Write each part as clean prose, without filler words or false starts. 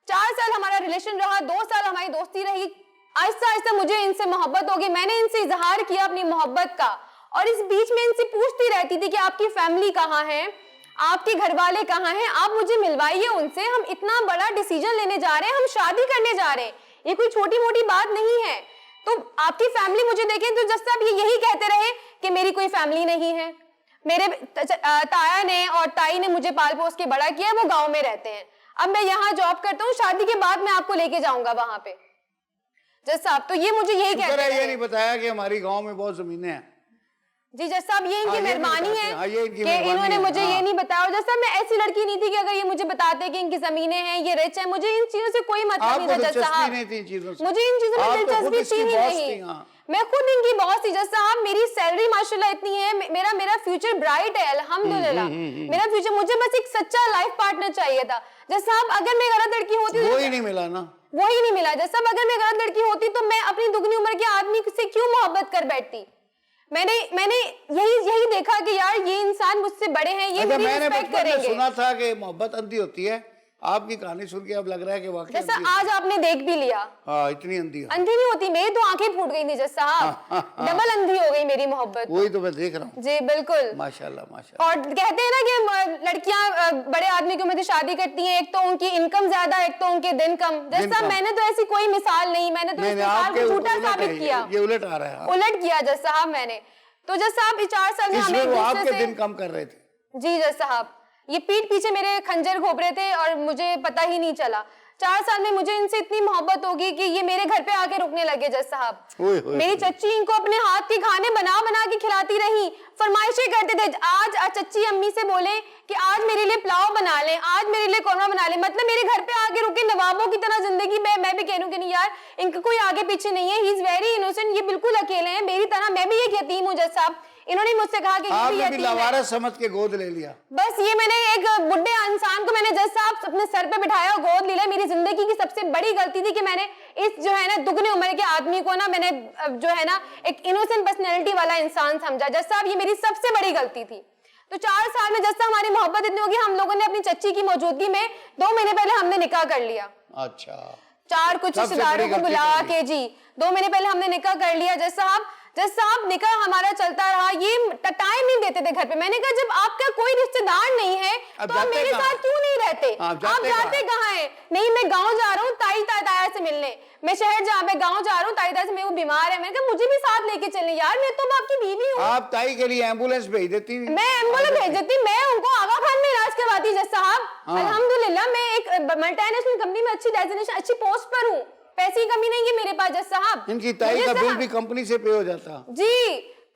4 साल हमारा रिलेशन रहा, 2 साल हमारी दोस्ती रही। आहिस्ता आहिस्ता मुझे इनसे मोहब्बत हो गई, मैंने इनसे इजहार किया अपनी मोहब्बत का, और इस बीच में इनसे पूछती रहती थी कि आपकी फैमिली कहाँ है, आपके घर वाले कहाँ हैं, आप मुझे मिलवाइए उनसे, हम इतना बड़ा डिसीजन लेने जा रहे हैं, हम शादी करने जा रहे हैं, ये कोई छोटी मोटी बात नहीं है। तो आपकी फैमिली मुझे देखे तो जस्ट आप यही कहते रहे कि मेरी कोई फैमिली नहीं है। मेरे ताया ने और ताई ने मुझे पाल पोस के बड़ा किया, वो गांव में रहते हैं, अब मैं यहाँ जॉब करता हूँ, शादी के बाद मैं आपको लेके जाऊंगा वहां पे। जज साहब तो ये मुझे यही कहते रहे। ये नहीं बताया कि हमारी गांव में बहुत जमीनें हैं। जी जज साहब ये इनकी मेहरबानी है कि इन्होंने मुझे ये नहीं बताया। जज साहब मैं ऐसी लड़की नहीं थी कि अगर ये मुझे बताते कि इनकी जमीनें हैं, ये रिच है, मुझे इन चीजों से कोई मतलब नहीं था जज साहब, मुझे इन चीजों में दिलचस्पी थी ही नहीं। मैं खुद इनकी बॉस थी जज साहब, मेरी सैलरी माशाल्लाह इतनी है, मेरा फ्यूचर ब्राइट है अल्हम्दुलिल्लाह, मेरा फ्यूचर, मुझे बस एक सच्चा लाइफ पार्टनर चाहिए था जज साहब। अगर मैं गलत लड़की होती, वही नहीं मिला ना, वही नहीं मिला जज साहब। अगर मैं गलत लड़की होती तो मैं अपनी दुगनी उम्र के आदमी से क्यों मोहब्बत कर बैठती। मैंने यही देखा कि यार ये इंसान मुझसे बड़े हैं, ये मेरी रिस्पेक्ट करेंगे। सुना था कि मोहब्बत अंधी होती है, आपकी कहानी सुन के अब लग रहा है कि वाकई जैसा आज आपने देख भी लिया। हाँ, इतनी अंधी अंधी नहीं होती, मेरी तो आंखें फूट गई थी जज साहब, डबल अंधी हो गई मेरी मोहब्बत। वही तो मैं देख रहा हूँ। जी बिल्कुल, माशाल्लाह माशाल्लाह। और कहते हैं ना कि लड़कियां बड़े आदमी की उम्र से शादी करती हैं, एक तो उनकी इनकम ज्यादा, एक तो उनके दिन कम। जज साहब मैंने तो ऐसी कोई मिसाल नहीं, मैंने तो इस मिसाल को झूठा साबित किया, ये उलट आ रहा है, उलट किया जज साहब मैंने। तो जज साहब 4 साल में हमें आपके दिन कम कर रहे थे। जी जज साहब, ये पीठ पीछे मेरे खंजर घोप रहे थे और मुझे पता ही नहीं चला। 4 साल में मुझे इनसे इतनी मोहब्बत होगी कि ये मेरे घर पे आके रुकने लगे जज साहब। मेरी चच्ची इनको अपने हाथ के खाने बना बना के खिलाती रही, फरमाइशें करते थे। आज चच्ची अम्मी से बोले कि आज मेरे लिए पुलाव बना ले, आज मेरे लिए कौरमा बना ले, मतलब मेरे घर पे आके रुके नवाबों की तरह जिंदगी में। मैं भी कह रही हूँ कि नहीं यार, इनका कोई आगे पीछे नहीं है, ही इज वेरी इनोसेंट, ये बिल्कुल अकेले हैं मेरी तरह, मैं भी एक यतीम हूँ जज साहब। इन्होंने मुझसे कहा कि आपने भी लावारिस समझ के गोद ले लिया। बस ये मैंने एक बुढ़े इंसान को मैंने जज साहब अपने सर पे बिठाया और गोद लिया। मेरी जिंदगी की सबसे बड़ी गलती थी कि मैंने इस जो है ना दुगनी उम्र के आदमी को ना मैंने जो है ना एक इनोसेंट पर्सनैलिटी वाला इंसान समझा जज साहब, ये मेरी सबसे बड़ी गलती थी। तो 4 साल में जज साहब हमारी मोहब्बत इतनी होगी, हम लोगों ने अपनी चच्ची की मौजूदगी में 2 महीने पहले हमने निकाह कर लिया। अच्छा, 4 कुछ रिश्तेदारों को बुला के, जी 2 महीने पहले हमने निकाह कर लिया जज साहब। जज साहब निकाह हमारा चलता रहा, ये टाइम नहीं देते थे घर पे। मैंने कहा जब आपका कोई रिश्तेदार नहीं है तो आप मेरे साथ क्यों नहीं रहते, आप जाते कहाँ हैं? नहीं मैं गांव जा रहा हूँ ताई ताया से मिलने, मैं शहर मैं गांव जा रहा हूँ ताई ताया से, मैं वो बीमार है। मैंने कहा मुझे भी साथ लेके चलने, यार मैं तो आपकी बीवी हूँ। आप ताई के लिए एम्बुलेंस भेज देती? मैं एम्बुलेंस भेज देती, मैं उनको आगा खान में इलाज करवाती जज साहब। अल्हम्दुलिल्लाह मैं एक मल्टीनेशनल कंपनी में अच्छी डेजिग्नेशन, अच्छी पोस्ट पर हूँ, पैसे की कमी नहीं है मेरे पास जज साहब। इनकी ताई का बिल भी कंपनी से पे हो जाता। जी,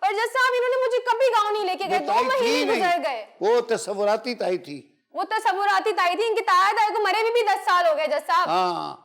पर जज साहब इन्होंने मुझे कभी गांव नहीं लेके गए, 2 महीने गुजर गए। वो तस्वुराती ताई थी, वो तस्वुराती ताई थी। इनकी ताया को मरे भी 10 साल हो गए जज साहब।